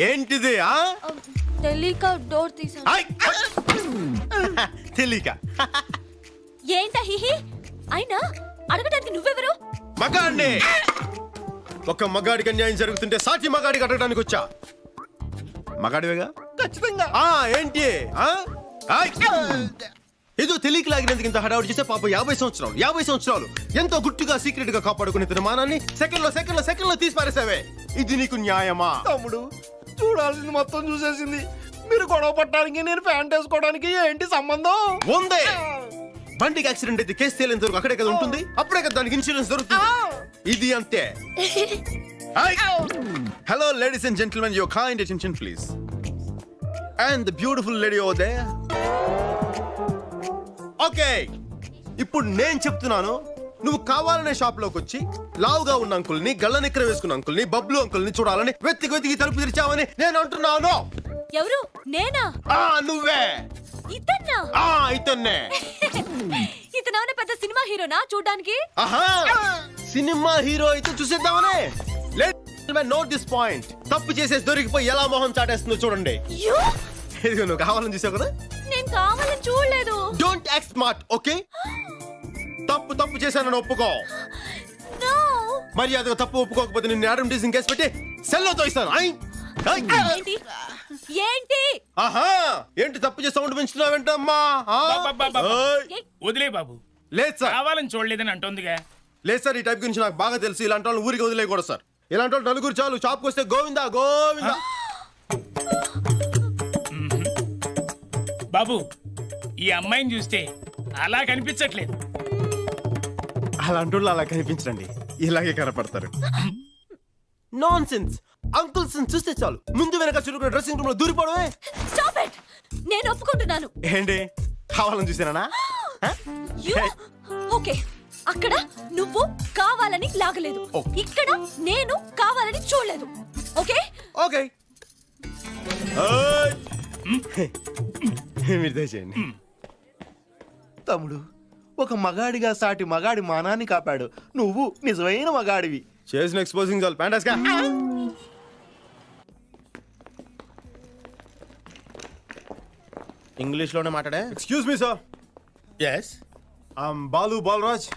ఏంటిది? తెలియక డోర్ తీసా. తెలియక ఏంటా హిహి? అయినా అడగడానికి నువ్వెవరు? మగాడిని. ఒక మగాడికి అన్యాయం జరుగుతుంటే సాటి మగాడికి అడగడానికి వచ్చా. మగాడివేగా? ఖచ్చితంగా. ఏంటి? ఏదో తెలియక లాగినందుకు ఇంత హడావుడి చేస్తే పాప 50 సంవత్సరాలు ఎంతో గుట్టుగా సీక్రెట్ గా కాపాడుకునే తన మానాన్ని సెకండ్ లో తీసి పారేసావే. ఇది నీకు న్యాయమా? తమ్ముడు, చూడాల్సింది మొత్తం చూసేసింది. మీరు గొడవ పట్టడానికి నేను ప్యాంట్ వేసుకోవడానికి ఏంటి సంబంధం? ఉందే. బండికి యాక్సిడెంట్ అయితే కేసు తేలేంత వరకు అక్కడే కదా ఉంటుంది. అప్పుడే కదా దానికి ఇన్సూరెన్స్ దొరుకుతుంది. ఇది అంతే. Hello ladies and gentlemen, your kind attention please. And the beautiful lady over there. Okay, ఇప్పుడు నేను చెప్తున్నాను. నువ్వు కావాలనే షాప్ లోకి వచ్చి లావుగా ఉన్న అంకుల్ని, గళ్ళ నిక్కర వేసుకున్న అంకుల్ని, బబ్లు అంకుల్ని చూడాలని వెతికి తలుపు తెరిచావని నేను అంటున్నాను. ఎవరు? నేనా? నువ్వే. ఇతన్నే. ఇతను పెద్ద సినిమా హీరోనా చూడ్డానికి? సినిమా హీరో అయితే చూసేద్దామనే. Note this point. తప్పు చేసేసి దొరికిపోయి ఎలా మొహం చాటేస్తుందో చూడండి. ఇదిగో నువ్వు కావాలని చూసావు కదా. నేను కావాలని చూడలేదు. Don't act smart, okay? తప్పు చేశానని ఒప్పుకో. మరి అది తప్పు ఒప్పుకోకపోతే నిన్ను అడ్వర్టైజింగ్ కేసు పెట్టి సెల్లోతో ఇస్తాను. ఏంటి తప్పు చేసి సౌండ్ పెంచుతున్నావేంటమ్మా? వదిలే బాబు. లేదు సార్, కావాలని చూడలేదని అంటుందిగా. లేదు సార్, ఈ టైప్ గురించి నాకు బాగా తెలుసు. ఇలాంటి వాళ్ళు ఊరికి వదిలేయకూడదు సార్. ఇలాంటి వాళ్ళు నలుగురు చాలు. షాప్కి వస్తే గోవిందా గోవిందా. బాబు, ఈ అమ్మాయిని చూస్తే అలా కనిపించట్లేదు. అలాంటి వాళ్ళు అలా కనిపించండి, ఇలాగే కనపడతారు. Non sense. అంకుల్స్ చూస్తే చాలు ముందు వెనక చురుకున్న డ్రెస్సింగ్ రూమ్ లో దూరిపోవడమే. Stop it. నేను ఒప్పుకుంటున్నాను. ఏంటి కావాలని చూసానా? ఓకే, అక్కడ నువ్వు కావాలని లాగలేదు. ఇక్కడ నేను కావాలని చూడలేదు. ఓకే ఓకే మీరు దయచేయండి. తమ్ముడు, ఒక మగాడిగా సాటి మగాడి మానాన్ని కాపాడు. నువ్వు నిజమైన మగాడివి. చేసిన ఎక్స్పోజింగ్ చాలు. ప్యాంటాస్కా ఇంగ్లీష్ లోనే మాట్లాడే. Excuse me sir. yes Balu Balraj.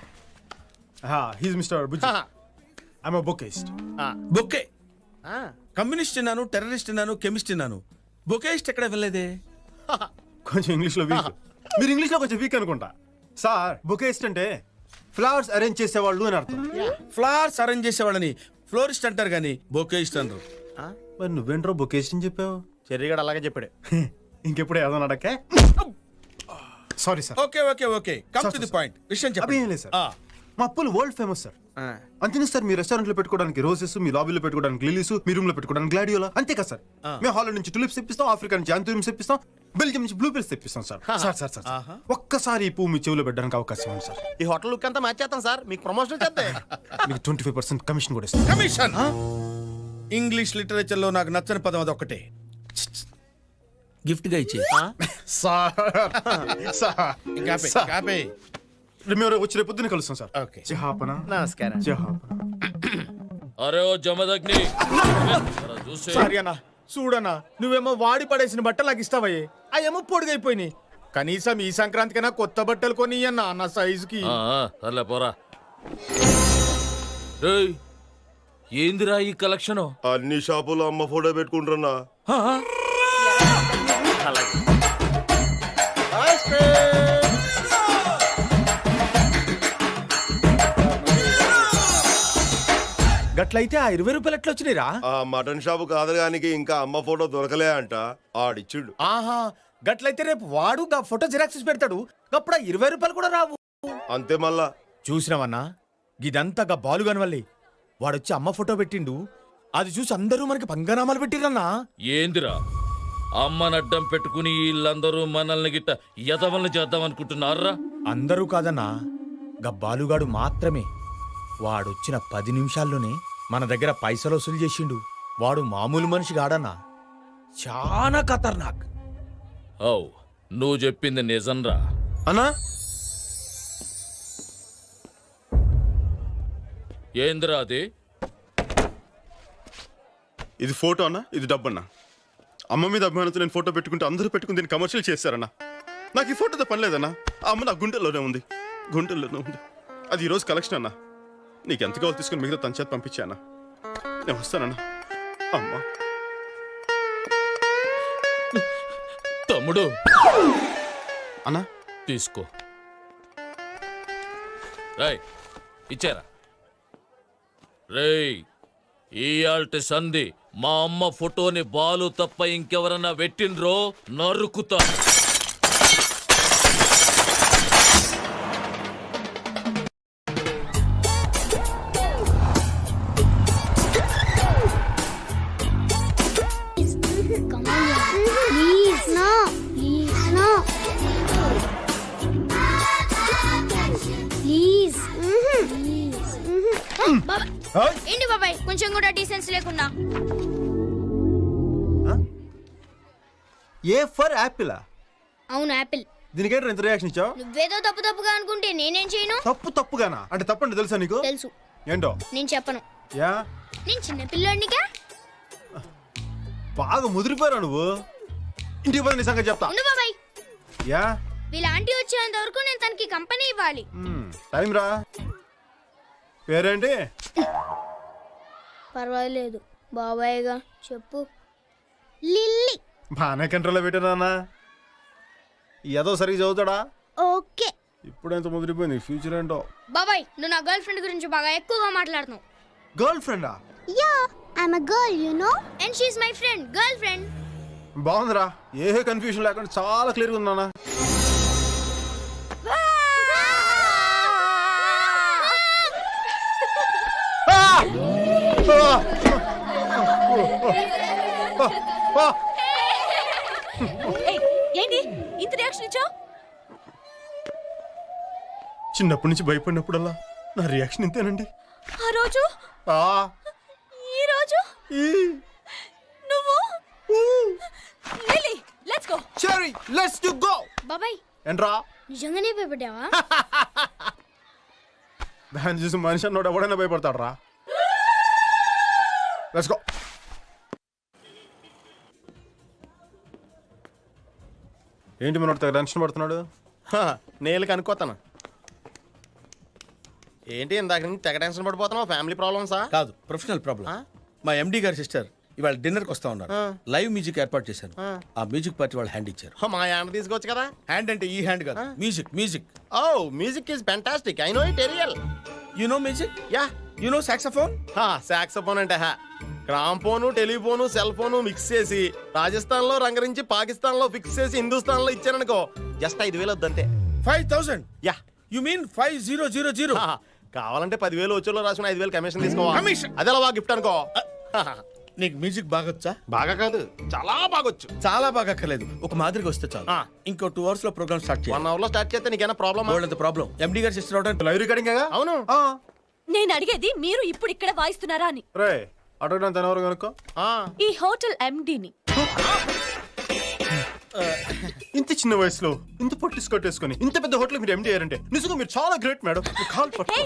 He's mister Bujji. I'm a bookist. Bouquet. Communist అన్నాను, టెర్రరిస్ట్ అన్నాను, కెమిస్ట్ అన్నాను. బొకేస్ట్ ఎక్కడ వెళ్ళలేదే. కొంచెం ఇంగ్లీష్ లో వీక్. మీరు ఇంగ్లీష్ లో కొంచెం వీక్ అనుకుంటా. సార్, బొకేస్ట్ అంటే ఫ్లవర్స్ అరేంజ్ చేసేవాళ్ళు అని అర్థం. ఫ్లవర్స్ అరేంజ్ చేసేవాళ్ళని ఫ్లోరిస్ట్ అంటారు కానీ బొకేస్ట్ అనరు. మరి నువ్వేంట్రో బొకేస్ట్ అని చెప్పావు? చెర్రిగాడు అలాగే చెప్పాడు. ఇంకెప్పుడు ఏదో అడకే. Sorry sir. Okay okay okay, come to the point. విషయం చెప్పండి. సార్, మా అప్పులు వరల్డ్ ఫేమస్ సార్. అంతేనా సార్? మీ రెస్టారెంట్ లో పెట్టుకోవడానికి రోజెస్, మీ లాబీలో పెట్టుకోవడానికి లిలీస్, మీ రూమ్ లో పెట్టుకోవడానికి గ్లాడియోలా, అంతే కదా సార్? మేము హాలండ్ నుంచి టులిప్స్ తెప్పిస్తాం, ఆఫ్రికా నుంచి యాంథూరియం తెప్పిస్తాం, బెల్జియం నుంచి బ్లూబెర్రీస్ తెప్పిస్తాం సార్. సార్ సార్ సార్ ఒక్కసారి ఈ పువ్వు మీ చెవులో పెట్టడానికి అవకాశం ఉంది సార్. ఈ హోటల్ లుక్ అంతా మార్చేస్తాం సార్. మీకు ప్రమోషన్ చేస్తే మీకు 25% కమిషన్ కూడా ఇస్తాం. కమిషన్? ఇంగ్లీష్ లిటరేచర్ లో నాకు నచ్చని పదం అది ఒక్కటే. గిఫ్ట్ గా ఇచ్చే. మేము వచ్చి రేపు పొద్దున్న కలుస్తాం సార్. ఓకే. జహాపన. నమస్కారం. జహాపన. అరే ఓ జమదగ్ని. సారీ అన్న, చూడన్నా, నువ్వేమో వాడి పడేసిన బట్టలు నాకు ఇస్తావయ్యే. అవేమో పొడిగైపోయినాయి. కనీసం ఈ సంక్రాంతికైనా కొత్త బట్టలు కొని అన్న నా సైజుకి. సర్లే పోరా. ఏందిరా ఈ కలెక్షన్? అన్ని షాపులో అమ్మ ఫోటో పెట్టుకుంటున్నా. గట్లయితే ఆ 20 రూపాయలు ఎట్లా వచ్చినాయిరా? ఆ మటన్ షాపు కాదగానికి ఇంకా అమ్మ ఫోటో దొరకలే అంట, ఆడిచ్చిండు. ఆహా, గట్లయితే రేపు వాడు గా ఫోటో జిరాక్స్ పెడతాడు. అప్పుడు 20 రూపాయలు కూడా రావు. అంతే మళ్ళా. చూసినావన్నా, ఇదంతా గా బాలుగాని వల్లే. వాడొచ్చి అమ్మ ఫోటో పెట్టిండు. అది చూసి అందరూ మనకి పంగనామాలు పెట్టిరన్నా. ఏందిరా అమ్మనడ్డం పెట్టుకుని వీళ్ళందరూ మనల్ని గిట్ట యదవల్ని చేద్దాం అనుకుంటున్నారా? అందరూ కాదన్నా, గబ్బాలుగాడు మాత్రమే. వాడొచ్చిన 10 నిమిషాల్లోనే మన దగ్గర పైసలు వసూలు చేసిండు. వాడు మామూలు మనిషి కాడన్నా, చాలా ఖతర్నాక్. నువ్వు చెప్పింది నిజంరా అన్నా ఏందిరా అది? ఇది ఫోటో అన్నా, ఇది డబ్బు అన్నా. అమ్మ మీద అభిమానంతో నేను ఫోటో పెట్టుకుంటే అందరూ పెట్టుకుని దీన్ని కమర్షియల్ చేశారన్నా. నాకు ఈ ఫోటోతో పని లేదన్నా. ఆ అమ్మ నా గుండెల్లోనే ఉంది, గుండెల్లోనే ఉంది. అది ఈరోజు కలెక్షన్ అన్నా. నీకు ఎంత కావాలి తీసుకుని మిగతా తన చేత పంపించానా. నేను వస్తానన్నా. అమ్మా తమ్ముడు అన్నా, తీసుకో. రేయ్ ఇచ్చారా? రేయ్ ఇయాల్టి సంధి మా అమ్మ ఫోటోని బాలు తప్ప ఇంకెవరన్నా పెట్టిండ్రో నరుకుతా. Come on, yeah. Please, no. Please, no. Please. Please. Hi. ఏంటి బాబాయ్ కొంచెం కూడా డీసెన్స్ లేకుండా? A for Apple? అవును యాపిల్. దీనికేంటి ఎంత రియాక్షన్ ఇచ్చావు? నువ్వేదో తప్పుగా అనుకుంటే నేనేం చేయను? తప్పుగానా? అంటే తప్పండి తెలుసా నీకు? తెలుసు. ఏంటో? నేను చెప్పను. యా, నేను చిన్న పిల్లోడినిగా. బాగా ముదిరిపోయారా నువ్వు. ఇంటికి పోయి నీ సంగతి చెప్తా. ఉండు బాబాయ్. యా, వీళ్ళ ఆంటీ వచ్చేంత వరకు నేను తనకి కంపెనీ ఇవ్వాలి. టైం రా. పేరేంటి? పర్వాలేదు బాబాయ్గా చెప్పు. లిల్లీ. బాగానే కంట్రోల్లో పెట్టానా? ఏదో సరిగ్గా చదువుతాడా? ఓకే. ఇప్పుడు ఎంత ముదిరిపోయింది. ఫ్యూచర్ ఏంటో. బాబాయ్ నువ్వు నా గర్ల్ ఫ్రెండ్ గురించి బాగా ఎక్కువగా మాట్లాడుతున్నావు. గర్ల్ ఫ్రెండా? Yeah I'm a girl you know and she is my friend girl friend. బాగుందిరా. ఏ కన్ఫ్యూజన్ లేకుండా చాలా క్లియర్గా ఉందన్నా. ఏయ్, ఏంటి ఇంత రియాక్షన్ ఇచ్చావు? చిన్నప్పటి నుంచి భయపడినప్పుడల్లా నా రియాక్షన్ ఇంతేనండి. ఆ రోజు, ఆ, ఈ రోజు ఈ, నువ్వు lily, let's go. Cherry, let's do go. బాబాయ్ ఏంట్రా? నిజంగానే భయపడ్డావా? దాన్ని చూసి మనిషి అన్నోడు ఎవడైనా భయపడతాడు రా. Let's go. ఏంటి మనోడు తెగ టెన్షన్ పడుతున్నాడు? నేను కనుక్కోతాను. ఏంటి ఇందాక నుంచి తెగ టెన్షన్ పడిపోతున్నావు? ఫ్యామిలీ ప్రాబ్లమ్సా? కాదు, ప్రొఫెషనల్ ప్రాబ్లం. మా ఎండి గారి సిస్టర్ ఇవాళ డిన్నర్కి వస్తా ఉన్నారు. లైవ్ మ్యూజిక్ ఏర్పాటు చేశాను. ఆ మ్యూజిక్ పార్టీ వాళ్ళు హ్యాండ్ ఇచ్చారు. మా హ్యాండ్ తీసుకోవచ్చు కదా. హ్యాండ్ అంటే ఈ హ్యాండ్ కాదు, music music. Oh music is fantastic. I know it real. You know music? Ya. You know saxophone? Saxophone అంటే gramophone, telephone, cell phone mix చేసి రాజస్థాన్ లో రంగరించి పాకిస్తాన్ లో ఫిక్స్ చేసి హిందుస్థాన్ లో ఇచ్చారనుకో జస్ట్ 5,000 వద్దంతే. 5,000? యా. You mean 5000? కావాలంటే 10,000 వచ్చేలో రాసుకుని 5,000 కమిషన్ తీసుకోవాలి. Commission? అదే బాగా గిఫ్ట్ అనుకో. నీకు మ్యూజిక్ బాగొచ్చా? బాగా కాదు, చాలా బాగొచ్చు. చాలా బాగా అక్కర్లేదు, ఒక మాదిరిగా వస్తే చాలు. ఇంకో 2 hours లో ప్రోగ్రామ్ స్టార్ట్ 1 చేయాలి. hour లో స్టార్ట్ చేస్తే నీకేనా ప్రాబ్లమ్? వాళ్ళంత ప్రాబ్లం. ఎండి గారు సిస్టర్ అవడానికి లైవ్ రికార్డింగ్ అవును. నేను అడిగేది మీరు ఇప్పుడు ఇక్కడ వాయిస్తున్నారా అని. రే అడగడం తన ఎవరు కనుక్కో. ఈ హోటల్ ఎండిని. ఇంత చిన్న వయసులో ఇంత పొట్టిస్ కొట్టేసుకొని ఇంత పెద్ద హోటల్ మీరు ఎండి అయ్యారంటే నిజంగా మీరు చాలా గ్రేట్ మేడం. హే,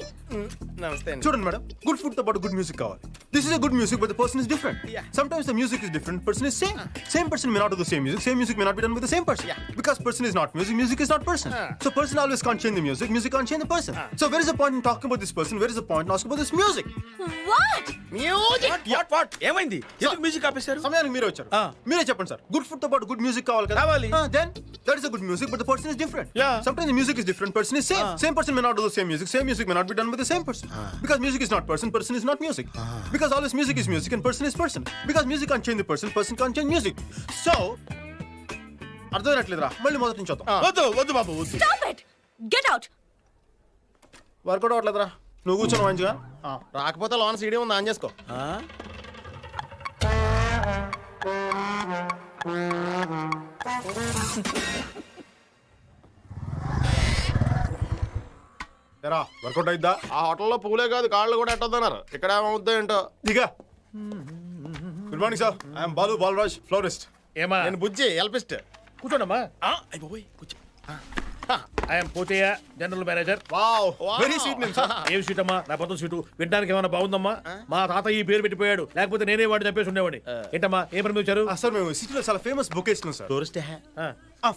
నమస్తే అండి. చూడండి మేడం, గుడ్ ఫుడ్ తో పాటు గుడ్ మ్యూజిక్ కావాలి. This is a good music but the person is different. Sometimes the music is different, person is same. Same person may not do the same music may not be done with the same person. Because person is not music is not person. So person always can't change the music can't change the person. So where is the point in talking about this person? Where is the point in asking about this music? what? What ఏమైంది? ఎందుకు music ఆపేశారు? సమయానికి మీరే వచ్చారు. మీరే చెప్పండి sir. Good food తో పాటు గుడ్ మ్యూజిక్ కావాలి కదా. కావాలి. Then that is a good music but the person is different. Yeah. Sometimes the music is different, person is same. Same person may not do the same music may not be done with the same person. Because music is not person is not music. Because always music is music and person is person. Because music can't change the person can't change music. So అర్థమైనట్లేదురా, మళ్ళీ మొదటి నుంచి వద్దాం. వద్దు బాబు వద్దు. Stop it. Get out. Workout అవ్వట్లేదురా. నువ్వు కూర్చొని మంచిగా. రాకపోతే లోన్ సీడీ ఉంది, ఆన్ చేసుకో. ఎరా వర్కౌట్ అయిద్దా? ఆ హోటల్లో పూలే కాదు కాళ్ళు కూడా ఎట్టొద్దన్నారు. ఇక్కడ ఏమవుద్దో ఏంటో. దిగా. Good morning sir, I'm Balu Balraj, florist. ఏమా నేను బుజ్జి హెల్పిస్ట్. కూర్చోండమ్మా. అయిపోయి కూర్చో. I'm Pothaiah general manager. Wow very sweet name sir. ఏం సీట్ అమ్మా, నా పొద్దు సీటు వినడానికి ఏమైనా బాగుందమ్మా? మా తాత ఈ పేరు పెట్టిపోయాడు, లేకపోతే నేనే వాడిని చెప్పేసి ఉండేవాడిని. ఏంటమ్మా ఏం పని వచ్చారు? సార్ మేము సిటీలో చాలా famous bouquets sir. Tourist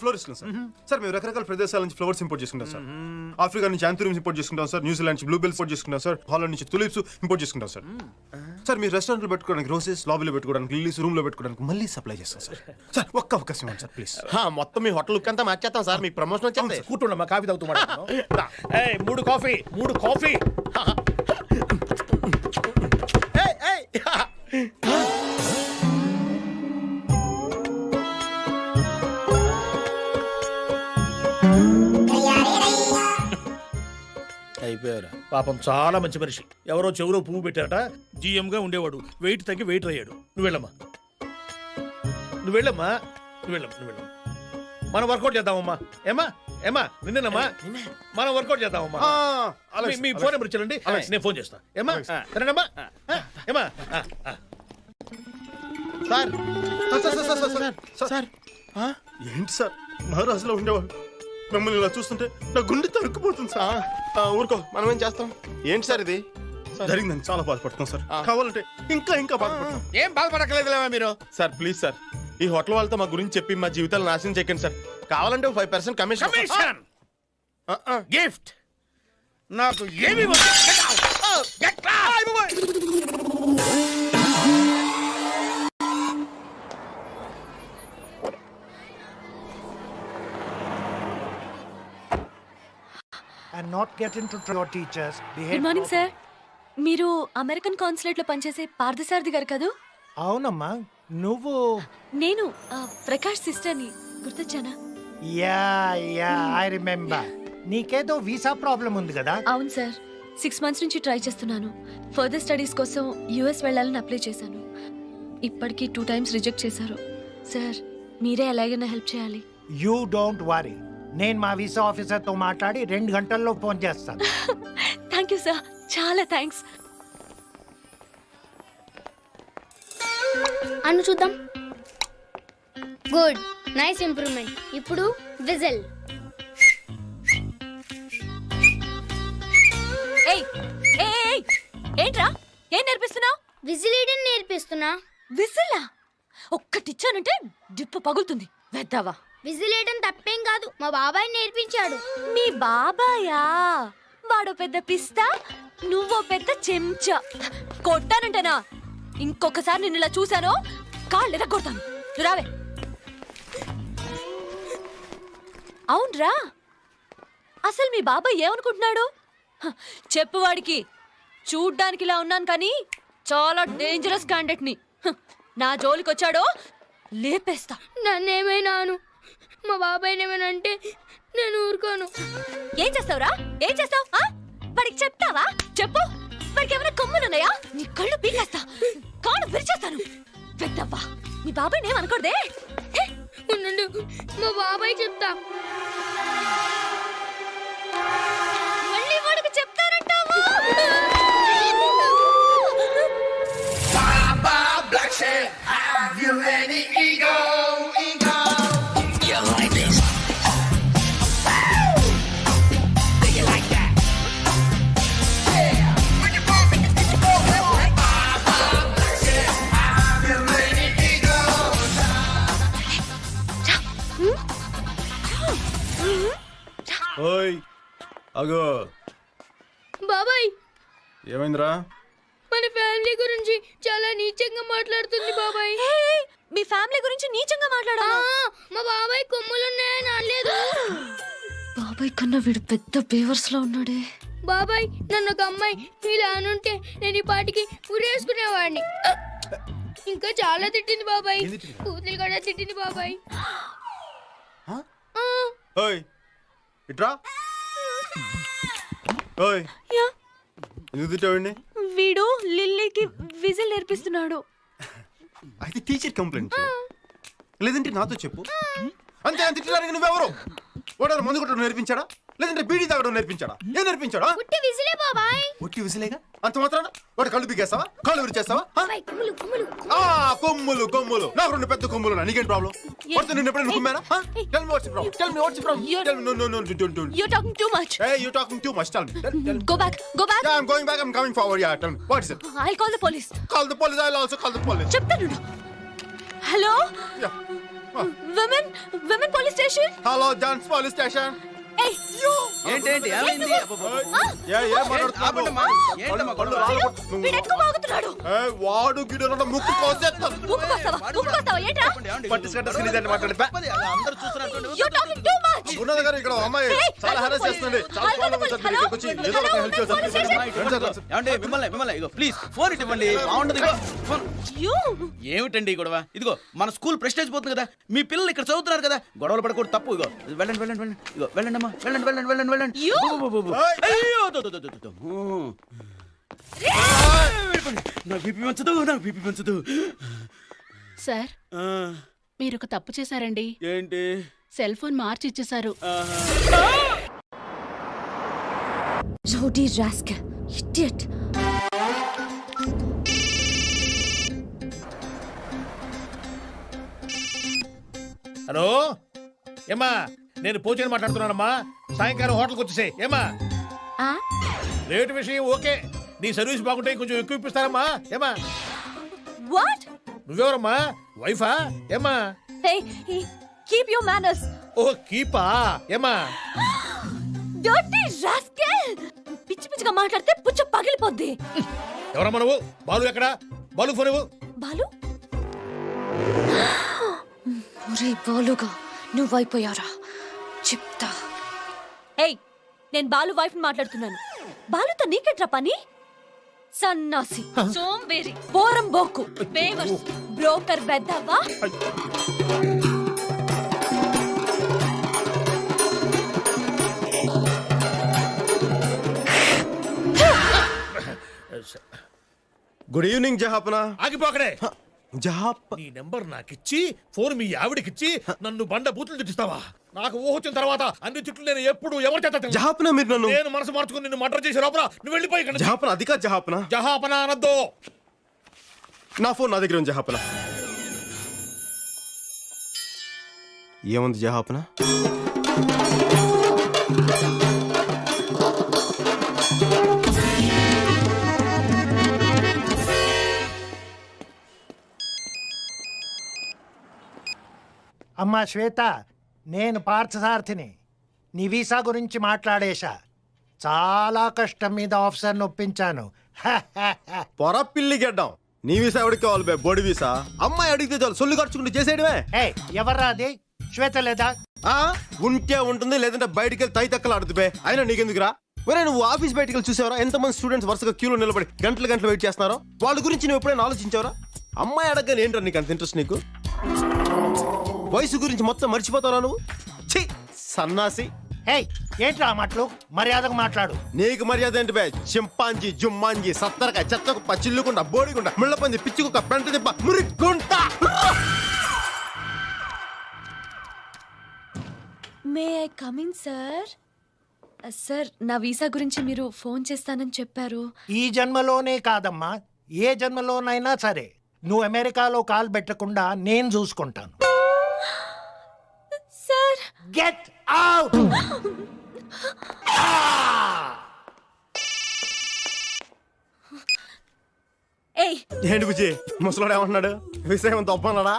florist sir. Sir మేము రకరకాల ప్రదేశాల నుంచి ఫ్లవర్స్ ఇంపోర్ట్ చేసుకుంటాం సార్. ఆఫ్రికా నుంచి యాంథూరియం ఇంపోర్ట్ చేసుకుంటాం సార్. న్యూజిలాండ్ నుంచి బ్లూబెల్స్ ఇంపోర్ట్ చేసుకుంటాం సార్. హాలండ్ నుంచి తులిప్స్ ఇంపోర్ట్ చేసుకుంటాం సార్. సార్ మీరు రెస్టారెంట్ లో పెట్టుకోవడానికి రోసెస్, లాబీలో పెట్టుకోవడానికి లిల్లీస్, రూమ్ లో పెట్టుకోవడానికి మళ్ళీ సప్లై చేస్తాం సార్. సార్ ఒక్క అవకాశం ఇవ్వండి సార్ ప్లీజ్. మొత్తం మీ హోటల్ లుక్ అంతా మార్చేస్తాం సార్, మీకు ప్రమోషన్ వచ్చేది. కూర్చోండమ్మా, కాఫీ తాగుతూ మాట్లాడుతున్నాం. ఏయ్, 3 కాఫీ 3 కాఫీ. అయిపోయారా? పాపం చాలా మంచి మనిషి. ఎవరో చెవులో పువ్వు పెట్టారట, GM గా ఉండేవాడు, వెయిట్ తగ్గి వెయిటర్ అయ్యాడు. నువ్వు వెళ్ళమ్మా, నువ్వు వెళ్ళమ్మా, నువ్వు వెళ్ళమ్మా. మనం వర్కౌట్ చేద్దామమ్మా. ఏమా ఏమా నిన్నేనమ్మా, మనం వర్కౌట్ చేద్దామమ్మా. మీ ఫోన్ నెంబర్ ఇచ్చారండి, నేను ఫోన్ చేస్తా. ఏమా సరేనమ్మా. ఏమా సార్ సార్ ఏంటి సార్ మహారాజులో ఉండేవాళ్ళు మిమ్మల్ని ఇలా చూస్తుంటే నా గుండె తరుక్కుపోతుంది సార్. ఊరుకో, మనం ఏం చేస్తాం? ఏంటి సార్ ఇది? జరిగిందని చాలా బాధపడుతున్నాం సార్. కావాలంటే ఇంకా బాధపడతాం. ఏం బాధపడక్కర్లేదులేవా మీరు. సార్ ప్లీజ్ సార్, ఈ హోటల్ వాళ్ళతో మా గురించి చెప్పి మా జీవితాలు నాశనం చేయకండి సార్. కావాలంటే 5% కమిషన్. కమిషన్ గిఫ్ట్ నాకు ఏమి and not get into your teachers. Good morning sir. మీరు అమెరికన్ కాన్సులేట్ లో పనిచేసే పార్థసారథి గారు కదూ? అవునమ్మా, నువ్వు? నేను ప్రకాష్ సిస్టర్ని. గుర్తొచ్చానా? Ya I remember. నీకేదో వీసా ప్రాబ్లం ఉంది కదా? అవును సార్, 6 months నుంచి ట్రై చేస్తున్నాను. ఫర్దర్ స్టడీస్ కోసం US వెళ్ళాలని అప్లై చేశాను. ఇప్పటికీ 2 times రిజెక్ట్ చేశారు. సార్ మీరే ఎలాగైనా హెల్ప్ చేయాలి. యూ డోంట్ వరీ, నేను మా వీసా ఆఫీసర్ తో మాట్లాడి 2 గంటల్లో ఫోన్ చేస్తాను. థ్యాంక్ యూ సార్, చాలా థ్యాంక్స్. అను చూద్దాం. Good, nice improvement. ఇప్పుడు విజిల్. ఏయ్ ఏయ్, ఏంట్రా ఏం నేర్పిస్తున్నావు? విజిల్ వేయడం నేర్పిస్తున్నా. విసిలా ఒక్కటిచ్చానంటే డిప్పు పగులుతుంది. వెద్దావా. విజిల్ వేయడం తప్పేం కాదు, మా బాబాయ్ నేర్పించాడు. మీ బాబాయా? వాడో పెద్ద పిస్తా, నువ్వో పెద్ద చెంచా. కొట్టానంటేనా ఇంకొకసారి నిన్ను ఇలా చూశానో కాళ్ళు ఎరగొడతాను. రావే. అవునరా, అసలు మీ బాబాయ్ ఏమనుకుంటున్నాడు? చెప్పు వాడికి. చూడ్డానికి ఇలా ఉన్నాను కానీ చాలా డేంజరస్ క్యాండిడేట్ ని. నా జోలికి వచ్చాడో లేపేస్తా. నన్నేమైనాను, మా బాబాయ్ ఏమైనా అంటే నేను ఊరుకోను. ఏం చేస్తావురా? ఏం చేస్తావు? వాడికి చెప్తావా? చెప్పు. వాడికి ఏమైనా కొమ్ములున్నాయా? నీ కళ్ళు పీకేస్తా, కాళ్ళు విరిచేస్తాను. పెద్దవ్వా, నీ బాబాయ్ నేమనుకోడదే. ఉండు, మా బాబాయ్ చెప్తా. మళ్ళీ వాడికి చెప్తారంటావా? ఓయ్ అగో. బాబాయ్ ఏమైందిరా? మన ఫ్యామిలీ గురించి చాలా నీచంగా మాట్లాడుతుంది బాబాయ్. మీ ఫ్యామిలీ గురించి నీచంగా మాట్లాడా? మా బాబాయ్ కొమ్ములున్నాయని అనలేదు. బాబాయ్ కన్నా వీడు పెద్ద బేవర్స్ లో ఉన్నాడే. బాబాయ్, నన్ను ఒక అమ్మాయి ఇలా అనుంటే నేను ఈ పాటికి ఉరేసుకునేవాడిని. ఇంకా చాలా తిట్టింది బాబాయ్. కూతురు కూడా తిట్టింది బాబాయ్. ఓయ్ ఇట్రా. ఓయ్ యా, ఎందుకు తిట్టావండి? వీడు లిల్లీకి విజిల్ నేర్పిస్తున్నాడు. అయితే టీచర్ కంప్లైంట్ లేదంటే నాతో చెప్పు. అంతే తిట్టడానికి నువ్వెవరు? వాడు మందు కొట్టడం నేర్పించాడా? లేదంటే బీడీ తాగడం నేర్పించాడా? ఏం నేర్పించాడా? పుట్టి విసిలే బాబాయ్. ఒట్టి విసిలేగా అంత మాత్రాన వాడు కళ్ళు పీకేస్తావా? కాళ్ళు విరిచేస్తావా? బాబాయ్ కుమ్ములు కుమ్ములు. కొమ్ములు కొమ్ములు నాకు 2 పెద్ద కొమ్ములు నీకేం ప్రాబ్లం? వాడితో నిన్ను ఎప్పుడైనా కుమ్మానా? Tell me what's the problem. Tell me what's the problem. Tell me, no, don't. You're talking too much. Hey, you're talking too much. Tell me. Go back. Yeah, I'm going back. I'm coming forward. Yeah, tell me. What is it? I'll call the police. Call the police. I'll also call the police. చెప్తాను. Hello Yeah. Women police station. Hello, John's police station. ఏయ్ ఏంటేంటి ఏమైంది? వీడెక్కువ బాగుతున్నాడు. వాడు గిడ ముక్కు కోసేస్తాను. ముక్కు కోస్తావా ఏంట్రా? అందరూ చూస్తున్నారు. You're talking too much. ఉన్నది గారు ఇక్కడ అమ్మాయి Hey, చాలా హెరాస్ చేస్తుంది. చాలా I'll ప్రాబ్లం call the ఉంది. police. వచ్చి ఏదో ఒక హెల్ప్ చేస్తారు. ఏమండి మిమ్మల్ని ఇగో ప్లీజ్ ఫోన్ ఇవ్వండి. బాగుండదు ఇగో ఫోన్. You. ఏమిటండి ఈ గొడవ? ఇదిగో మన స్కూల్ ప్రెస్టేజ్ పోతుంది కదా, మీ పిల్లలు ఇక్కడ చదువుతున్నారు కదా, గొడవలు పడకూడదు, తప్పు. ఇగో వెళ్ళండి ఇగో వెళ్ళండమ్మా, వెళ్ళండి. You. అయ్యో దో. నాకు బీపీ పెంచదు. సార్ మీరు ఒక తప్పు చేశారండి. ఏంటి? సెల్ ఫోన్ మార్చి ఇచ్చేశారు. Rowdy rascal. Idiot. హలో ఏమా, నేను పోచని మాట్లాడుతున్నానమ్మా. సాయంకాలం హోటల్కి వచ్చేసాయి. ఏమా రేటు విషయం ఓకే, నీ సర్వీస్ బాగుంటే కొంచెం ఎక్కువ ఇప్పిస్తారమ్మా. ఏమా What? నువ్వెవరమ్మా? వైఫా? ఏమా? Hey, keep your manners. ఓ కీపా? ఏమా? Dirty rascal. పిచ్చిగా మాట్లాడితే పుచ్చ పగిలిపోద్ది. ఎవరమ్మా నువ్వు? బాలు ఎక్కడ? బాలు ఫోన్ ఇవ్వు. బాలు? ఒరే బాలుగా నువ్వైపోయారా? చెప్తా. ఏయ్, నేను బాలు వైఫ్ మాట్లాడుతున్నాను. బాలుతో నీకెట్రా పని? సన్నాసి, సోంబేరి, పోరం బోకు, పేవర్స్, బ్రోకర్ బెద్దవా? గుడ్ ఈవినింగ్ జహాపనా. ఆగిపోకడే. జహాప నీ నెంబర్ నాకిచ్చి ఫోన్ మీ ఆవిడకిచ్చి నన్ను బండ బూతులు తిట్టిస్తావా? నాకు ఊహ వచ్చిన తర్వాత అన్ని తిట్లు నేను ఎప్పుడు ఎవరి చేత తినను. జహాపనా మీరు నన్ను. నేను మనసు మార్చుకుని నిన్ను మర్డర్ చేసే లోపల నువ్వు వెళ్ళిపోయి ఇక్కడ. జహాపనా అది కాదు జహాపనా. జహాపన అనద్దు. నా ఫోన్ నా దగ్గర ఉంది జహాపనా. ఏముంది జహాపనా? అమ్మా శ్వేత, నేను పార్థసారథిని. నీ వీసా గురించి మాట్లాడేశా. చాలా కష్టం మీద ఆఫీసర్ని ఒప్పించాను. పొర పిల్లి గెడ్డం. నీ వీసా ఎవరికి కావాలి బే? బోడి వీసా. అమ్మాయి అడిగితే చాలు, సొల్లు ఖర్చుకుంటూ చేసేయడమే. ఎవర్రా అది? శ్వేత లేదా? ఉంటే ఉంటుంది, లేదంటే బయటికి వెళ్ళి తై తక్కలు ఆడుతు బే. అయినా నీకెందుకురా? ఒరే నువ్వు ఆఫీస్ బయటికి వెళ్ళి చూసావరా ఎంతమంది స్టూడెంట్స్ వరుసగా క్యూలో నిలబడి గంటలు వెయిట్ చేస్తున్నారో? వాళ్ళ గురించి నువ్వు ఎప్పుడైనా ఆలోచించావరా? అమ్మాయి అడగని ఏంట్రా నీకు అంత ఇంట్రెస్ట్? నీకు వయసు గురించి మొత్తం మర్చిపోతావా నువ్వు? ఛీ సన్నాసి. ఏంట్రా మాటలు? మర్యాదకు మాట్లాడు. నీకు మర్యాద ఏంటి బే? చింపాంజీ, జుమ్మాంజీ, సత్తరకాయ, చెత్తకుప్ప, చిల్లుకుంట, బోడిగుంట, ముళ్ళపంది, పిచ్చుకుక్క, పెంట దిబ్బ, మురిగుంట. May I come in sir? Sir, నా వీసా గురించి మీరు ఫోన్ చేస్తానని చెప్పారు. ఈ జన్మలోనే కాదమ్మా, ఏ జన్మలోనైనా సరే నువ్వు అమెరికాలో కాలు పెట్టకుండా నేను చూసుకుంటాను. Sir, get out. ఏయ్ ఏంటి బుజ్జి ముసలాడు ఏమంటున్నాడు? విషయం తప్పన్నాడా?